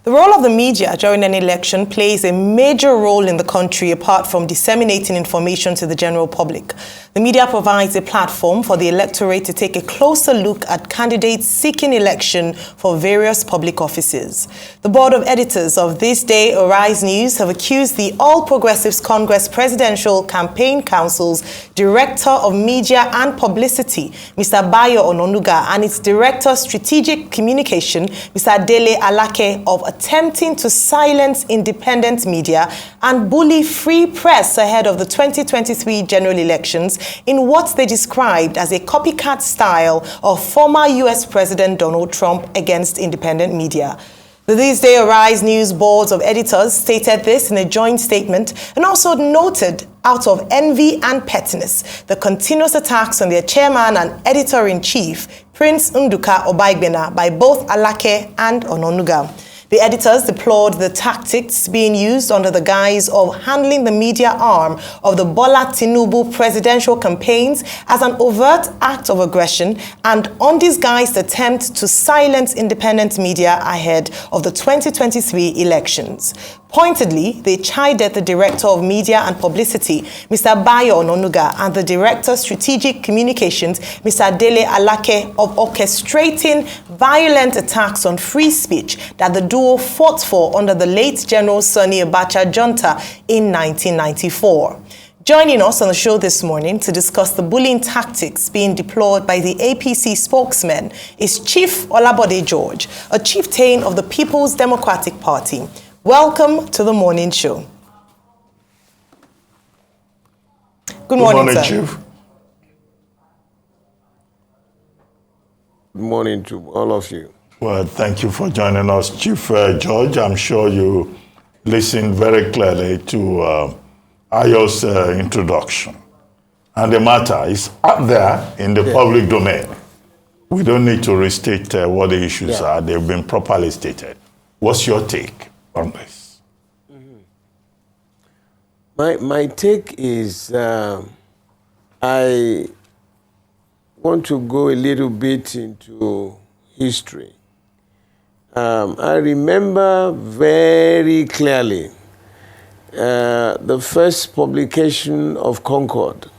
The role of the media during an election plays a major role in the country apart from disseminating information to the general public. The media provides a platform for the electorate to take a closer look at candidates seeking election for various public offices. The board of editors of This Day Arise News have accused the All Progressives Congress Presidential Campaign Council's Director of Media and Publicity, Mr. Bayo Ononuga, and its Director Strategic Communication, Mr. Dele Alake, of attempting to silence independent media and bully free press ahead of the 2023 general elections in what they described as a copycat style of former U.S. President Donald Trump against independent media. The This Day Arise News boards of editors stated this in a joint statement and also noted, out of envy and pettiness, the continuous attacks on their chairman and editor-in-chief, Prince Nduka Obaigbena, by both Alake and Ononuga. The editors deplored the tactics being used under the guise of handling the media arm of the Bola Tinubu presidential campaigns as an overt act of aggression and undisguised attempt to silence independent media ahead of the 2023 elections. Pointedly, they chided the Director of Media and Publicity, Mr. Bayo Ononuga, and the Director Strategic Communications, Mr. Dele Alake, of orchestrating violent attacks on free speech that the duo fought for under the late General Sani Abacha junta in 1994. Joining us on the show this morning to discuss the bullying tactics being deployed by the APC spokesman is Chief Bode George, a chieftain of the People's Democratic Party. Welcome to the morning show. Good morning, sir. Chief. Good morning to all of you. Well, thank you for joining us, Chief George. I'm sure you listened very clearly to Ayo's introduction. And the matter is out there in the public domain. We don't need to restate what the issues are. They've been properly stated. What's your take on this? My take is I want to go a little bit into history. I remember very clearly the first publication of Concord.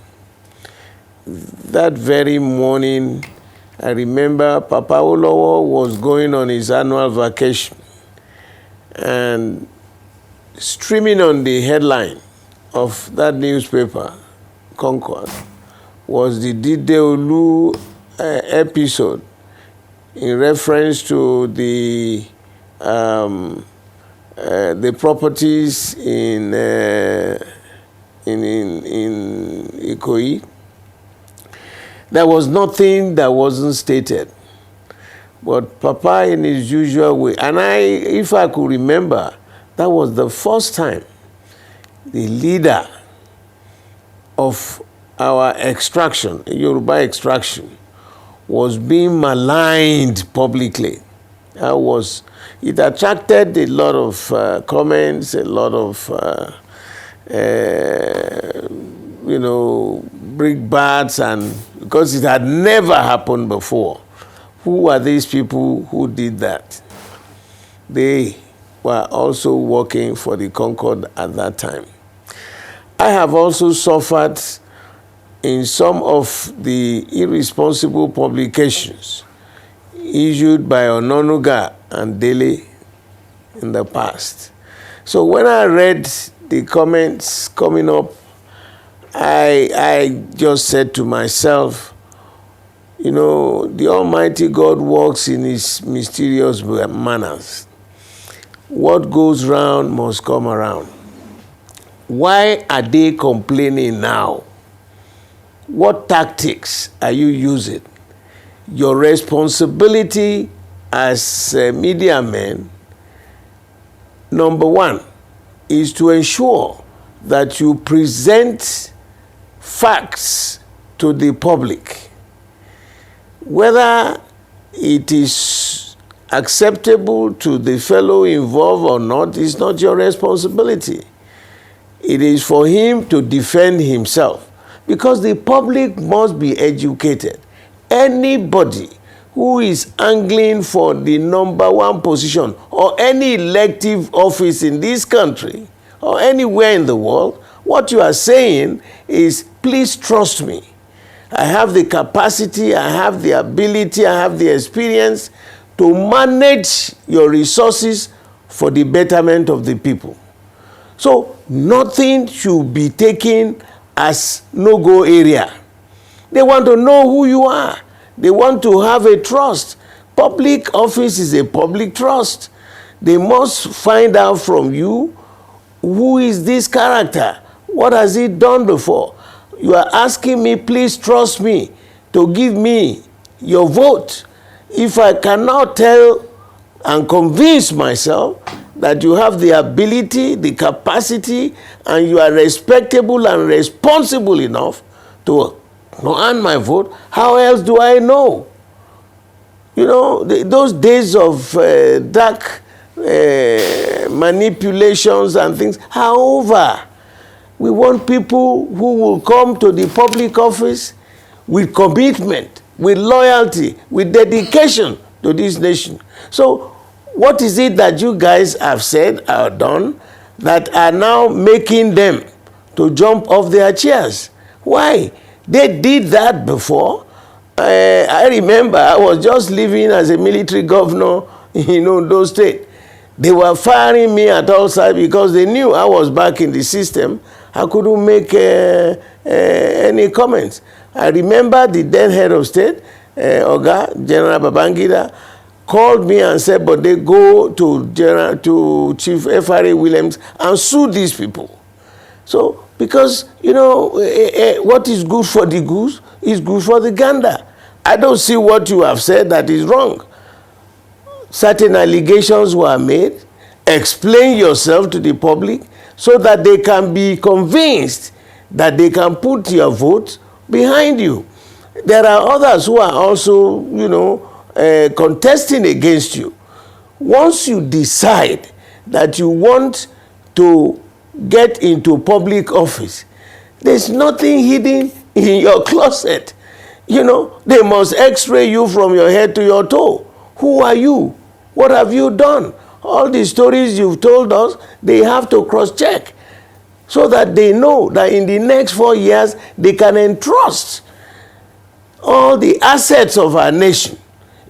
That very morning, I remember Papa Olowo was going on his annual vacation, and streaming on the headline of that newspaper, Concord, was the Dideolu episode in reference to the properties in Ikoyi. There was nothing that wasn't stated. But Papa, in his usual way, and if I could remember, that was the first time the leader of our extraction, Yoruba extraction, was being maligned publicly. It attracted a lot of comments, a lot of, brickbats, and because it had never happened before. Who are these people who did that? They were also working for the Concord at that time. I have also suffered in some of the irresponsible publications issued by Ononuga and Dele in the past. So when I read the comments coming up, I just said to myself, the Almighty God works in his mysterious manners. What goes round must come around. Why are they complaining now? What tactics are you using? Your responsibility as media men, number one, is to ensure that you present facts to the public. Whether it is acceptable to the fellow involved or not is not your responsibility. It is for him to defend himself, because the public must be educated. Anybody who is angling for the #1 position or any elective office in this country or anywhere in the world, what you are saying is, please trust me. I have the capacity, I have the ability, I have the experience to manage your resources for the betterment of the people. So nothing should be taken as no-go area. They want to know who you are. They want to have a trust. Public office is a public trust. They must find out from you, who is this character? What has he done before? You are asking me, please trust me to give me your vote. If I cannot tell and convince myself that you have the ability, the capacity, and you are respectable and responsible enough to earn my vote, how else do I know? You know, those days of dark manipulations and things are over. We want people who will come to the public office with commitment, with loyalty, with dedication to this nation. So what is it that you guys have said or done that are now making them to jump off their chairs? Why? They did that before. I remember I was just living as a military governor in Ondo State. They were firing me at all sides because they knew I was back in the system. I couldn't make any comments. I remember the then head of state, Oga, General Babangida, called me and said, but they go to Chief F.R.A. Williams and sue these people. So, because, you know, what is good for the goose is good for the gander. I don't see what you have said that is wrong. Certain allegations were made. Explain yourself to the public so that they can be convinced that they can put your vote behind you. There are others who are also, you know, contesting against you. Once you decide that you want to get into public office, there's nothing hidden in your closet. You know, they must x-ray you from your head to your toe. Who are you? What have you done? All the stories you've told us, they have to cross-check so that they know that in the next 4 years, they can entrust all the assets of our nation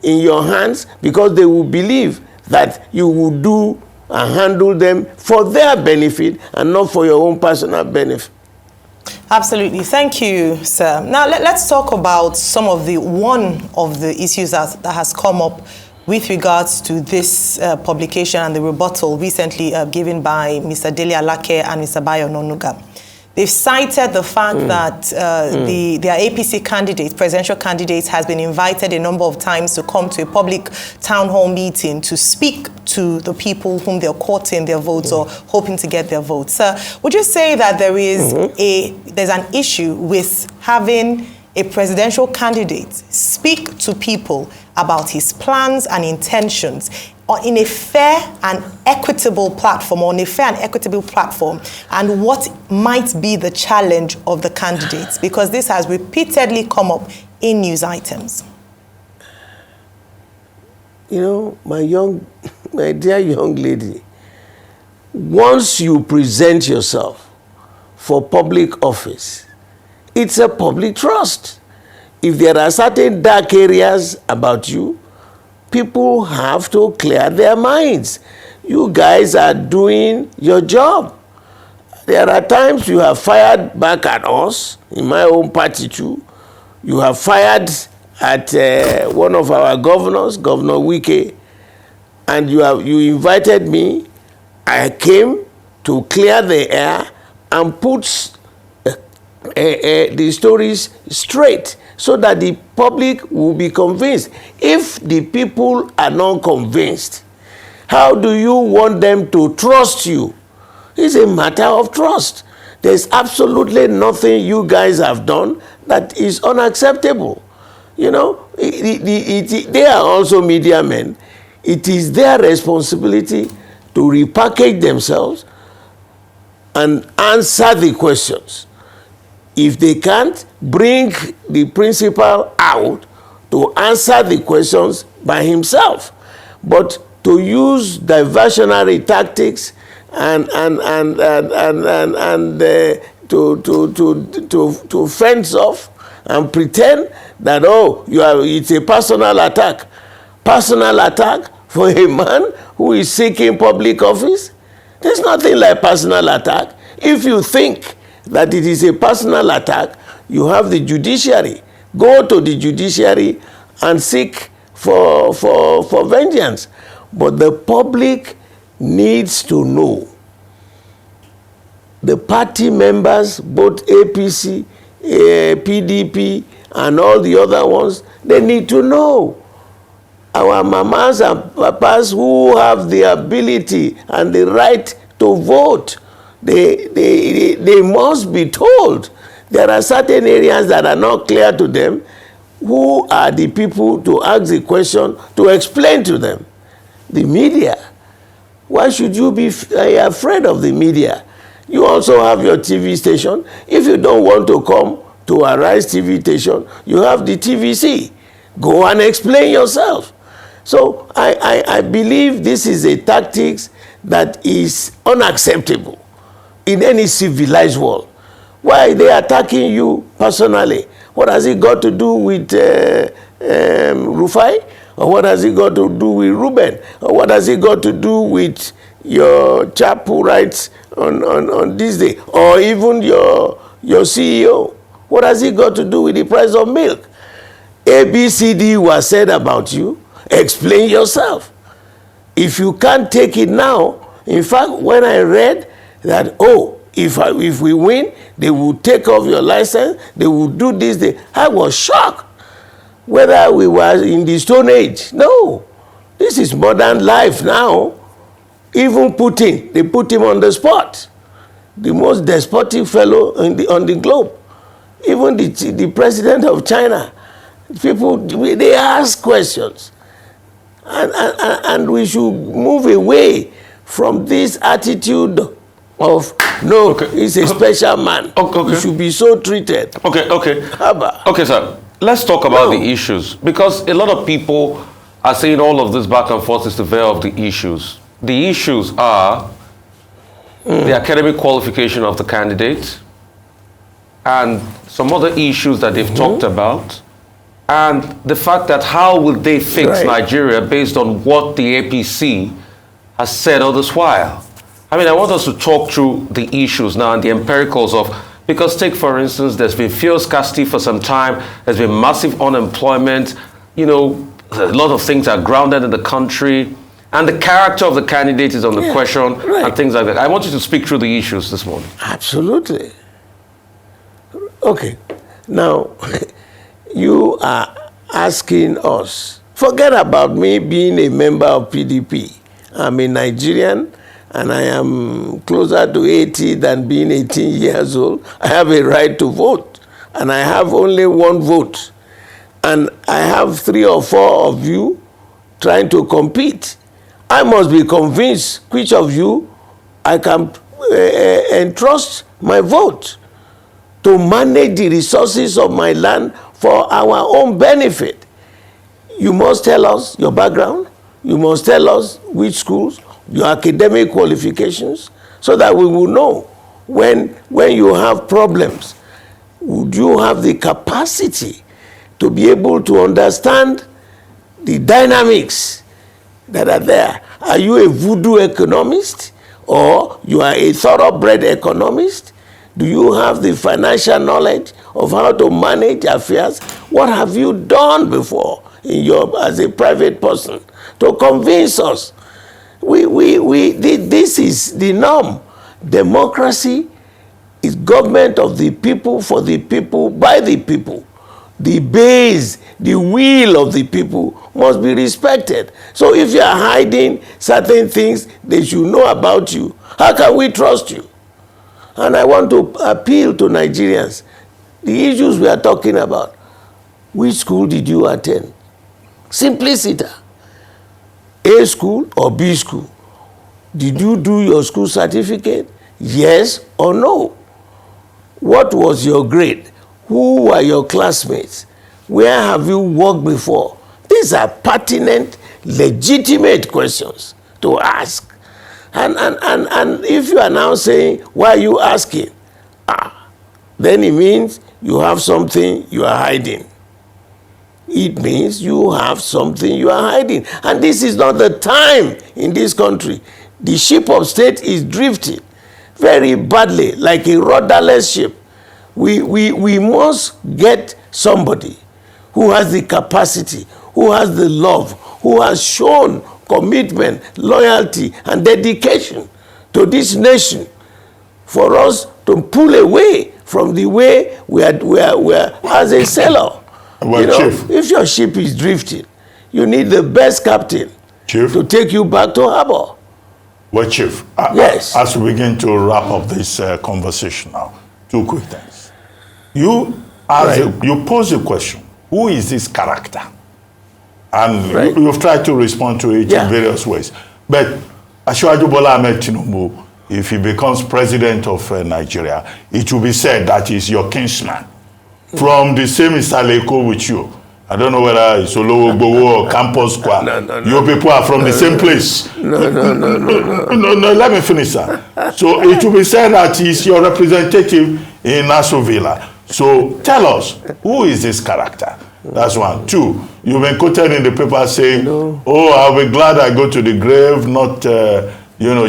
in your hands, because they will believe that you will do and handle them for their benefit and not for your own personal benefit. Absolutely. Thank you, sir. Now, let's talk about one of the issues that has come up with regards to this publication and the rebuttal recently given by Mr. Dele Alake and Mr. Bayo Ononuga. They've cited the fact that their APC candidates, presidential candidates, has been invited a number of times to come to a public town hall meeting to speak to the people whom they're courting their votes or hoping to get their votes. Sir, would you say that there is there's an issue with having a presidential candidate speak to people about his plans and intentions in a fair and equitable platform, and what might be the challenge of the candidates? Because this has repeatedly come up in news items. You know, my dear young lady, once you present yourself for public office, it's a public trust. If there are certain dark areas about you, people have to clear their minds. You guys are doing your job. There are times you have fired back at us, in my own party too. You have fired at one of our governors, Governor Wike, and you invited me. I came to clear the air and put the stories straight so that the public will be convinced. If the people are not convinced, how do you want them to trust you? It's a matter of trust. There's absolutely nothing you guys have done that is unacceptable. You know, they are also media men. It is their responsibility to repackage themselves and answer the questions. If they can't, bring the principal out to to answer the questions by himself. But to use diversionary tactics and to fence off and pretend that, oh, it's a personal attack. Personal attack for a man who is seeking public office? There's nothing like personal attack. If you think that it is a personal attack, you have the judiciary. Go to the judiciary and seek for vengeance. But the public needs to know. The party members, both APC, PDP, and all the other ones, they need to know. Our mamas and papas who have the ability and the right to vote, they must be told. There are certain areas that are not clear to them. Who are the people to ask the question, to explain to them? The media. Why should you be afraid of the media? You also have your TV station. If you don't want to come to Arise TV station, you have the TVC. Go and explain yourself. So I believe this is a tactics that is unacceptable in any civilized world. Why are they attacking you personally? What has it got to do with Rufai? Or what has it got to do with Ruben? Or what has it got to do with your chap who writes on this day? Or even your CEO? What has it got to do with the price of milk? ABCD was said about you. Explain yourself. If you can't take it now, in fact, when I read that, oh, if we win, they will take off your license, they will do this, I was shocked. Whether we were in the Stone Age. No. This is modern life now. Even Putin, they put him on the spot. The most despotic fellow on the globe. Even the president of China. People, they ask questions. And we should move away from this attitude of, no, okay, he's a special man. Okay. He should be so treated. Okay. Okay, sir. Let's talk about the issues. Because a lot of people are saying all of this back and forth is the veil of the issues. The issues are the academic qualification of the candidate and some other issues that they've talked about, and the fact that how will they fix Nigeria based on what the APC has said all this while. I mean, I want us to talk through the issues now and the empiricals of, because take, for instance, there's been fuel scarcity for some time, there's been massive unemployment, you know, a lot of things are grounded in the country, and the character of the candidate is on the question, and things like that. I want you to speak through the issues this morning. Absolutely. Okay. Now, you are asking us, forget about me being a member of PDP. I'm a Nigerian, and I am closer to 80 than being 18 years old. I have a right to vote, and I have only one vote. And I have 3 or 4 of you trying to compete. I must be convinced which of you I can entrust my vote to manage the resources of my land for our own benefit. You must tell us your background. You must tell us which schools, your academic qualifications, so that we will know when you have problems, would you have the capacity to be able to understand the dynamics that are there. Are you a voodoo economist, or you are a thoroughbred economist? Do you have the financial knowledge of how to manage affairs? What have you done before as a private person to convince us? This is the norm. Democracy is government of the people, for the people, by the people. The base, the will of the people must be respected. So if you are hiding certain things they should know about you, how can we trust you? And I want to appeal to Nigerians. The issues we are talking about, which school did you attend? Simplicity. A school or B school? Did you do your school certificate? Yes or no? What was your grade? Who were your classmates? Where have you worked before? These are pertinent, legitimate questions to ask. And if you are now saying, why are you asking? Then it means you have something you are hiding. It means you have something you are hiding. And this is not the time in this country. The ship of state is drifting very badly, like a rudderless ship. We must get somebody who has the capacity, who has the love, who has shown commitment, loyalty, and dedication to this nation for us to pull away from the way we are as a sailor. Well, you know, Chief, if your ship is drifting, you need the best captain, Chief, to take you back to harbor. Well, Chief, Yes. as we begin to wrap up this conversation now, two quick things. You pose a question, who is this character? And you've tried to respond to it in various ways. But Asiwaju Bola Ahmed Tinubu, if he becomes president of Nigeria, it will be said that he's your kinsman from the same Isaleko with you. I don't know whether it's Olowo Gbowo or Campus Square. No. You people are from the same place. No, let me finish, sir. So it will be said that he's your representative in Nassau Villa. So tell us, who is this character? That's one. Two, you've been quoted in the paper saying, oh, I'll be glad I go to the grave, not,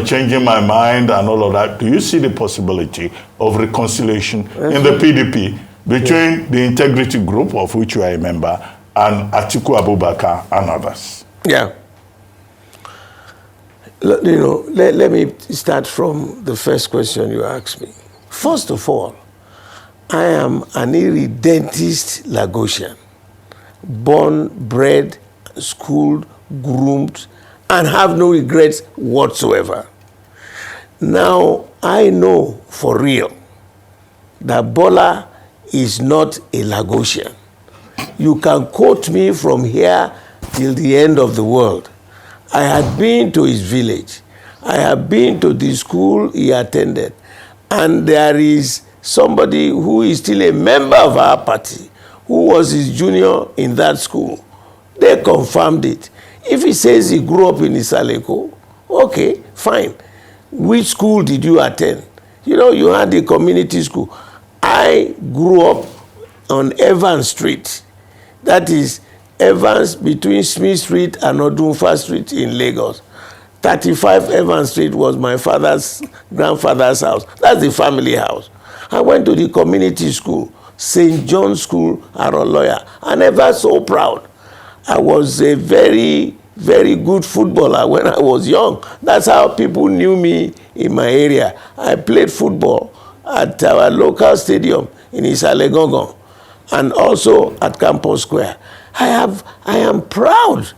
changing my mind and all of that. Do you see the possibility of reconciliation in the PDP between the integrity group, of which you are a member, and Atiku Abubakar and others? Yeah. Let me start from the first question you asked me. First of all, I am an irredentist Lagosian, born, bred, schooled, groomed, and have no regrets whatsoever. Now, I know for real that Bola is not a Lagosian. You can quote me from here till the end of the world. I had been to his village. I have been to the school he attended. And there is somebody who is still a member of our party who was his junior in that school. They confirmed it. If he says he grew up in Isaleko, okay, fine. Which school did you attend? You had the community school. I grew up on Evans Street. That is Evans between Smith Street and Odunfa Street in Lagos. 35 Evans Street was my grandfather's house. That's the family house. I went to the community school, St. John's School, Aroloya. I'm never so proud. I was a very, very good footballer when I was young. That's how people knew me in my area. I played football at our local stadium in Isalegongon and also at Campus Square. I am proud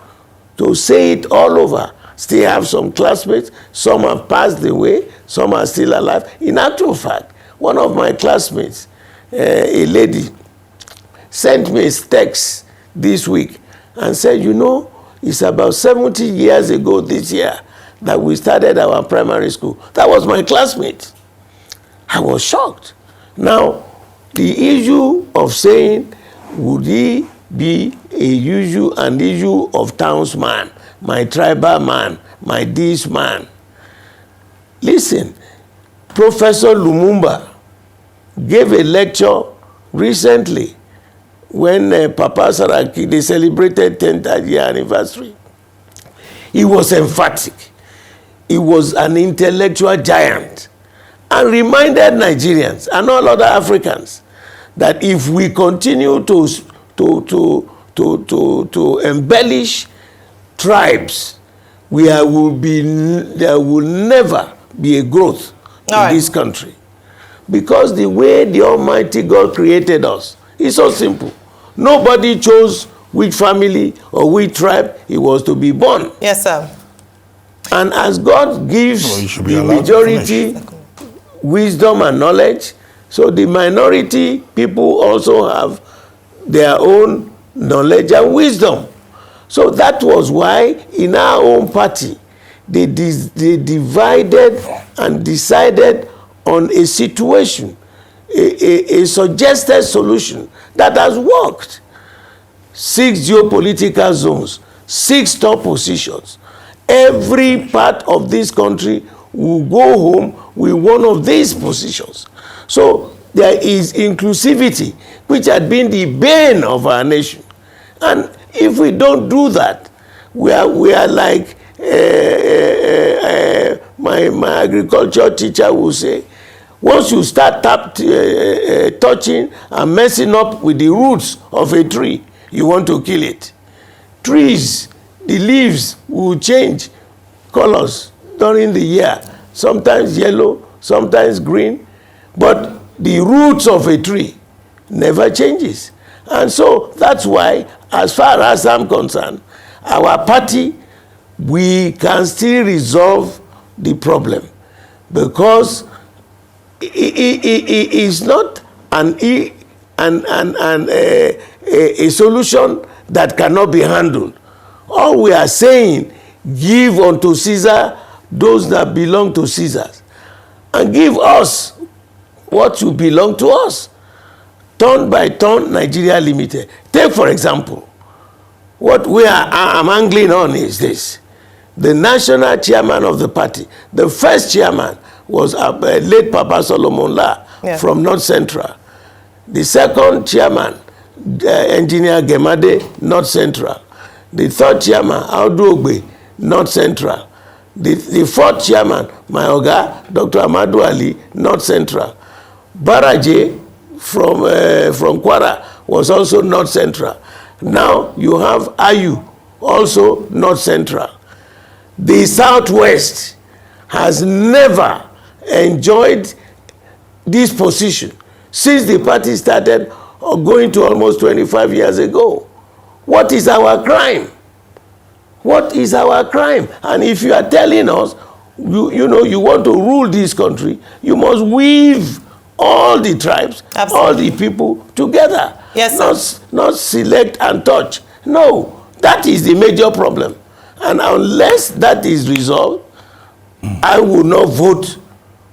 to say it all over. Still have some classmates. Some have passed away. Some are still alive. In actual fact, one of my classmates, a lady, sent me a text this week and said, it's about 70 years ago this year that we started our primary school. That was my classmate. I was shocked. Now, the issue of saying, would he be an issue of townsman, my tribal man, my this man? Listen, Professor Lumumba gave a lecture recently when Papa Saraki, they celebrated 10th year anniversary. He was emphatic. He was an intellectual giant and reminded Nigerians and all other Africans that if we continue to embellish tribes, there will never be a growth in this country. Because the way the Almighty God created us is so simple. Nobody chose which family or which tribe he was to be born. Yes, sir. And as God gives the majority wisdom and knowledge, so the minority people also have their own knowledge and wisdom. So that was why in our own party, they divided and decided on a situation, a suggested solution that has worked. 6 geopolitical zones, 6 top positions. Every part of this country will go home with one of these positions. So there is inclusivity, which had been the bane of our nation. And if we don't do that, we are like my agriculture teacher will say, once you start touching and messing up with the roots of a tree, you want to kill it. Trees, the leaves will change colors during the year, sometimes yellow, sometimes green, but the roots of a tree never changes. And so that's why, as far as I'm concerned, our party, we can still resolve the problem, because it is not a solution that cannot be handled. All we are saying, give unto Caesar those that belong to Caesar, and give us what should belong to us. Turn by turn, Nigeria Limited. Take, for example, what I'm angling on is this. The national chairman of the party, the first chairman was late Papa Solomon La from North Central. The second chairman, Engineer Gemade, North Central. The third chairman, Audu Ogbe, North Central. The fourth chairman, my Oga, Dr. Amadu Ali, North Central. Baraje from Kwara was also North Central. Now you have Ayu, also North Central. The Southwest has never enjoyed this position since the party started, going to almost 25 years ago. What is our crime? What is our crime? And if you are telling us, you want to rule this country, you must weave all the tribes, all the people together. Yes, not select and touch. No, that is the major problem. And unless that is resolved, I will not vote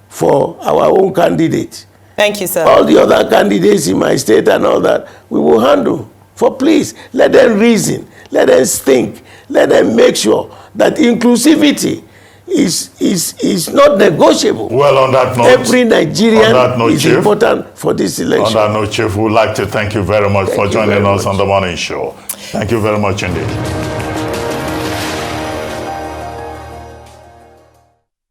for our own candidate. Thank you, sir. All the other candidates in my state and all that, we will handle. For please, let them reason, let them think, let them make sure that inclusivity is not negotiable. Well, on that note, every Nigerian is Chief, important for this election. On that note, Chief, we would like to thank you very much for joining us on the morning show. Thank you very much indeed.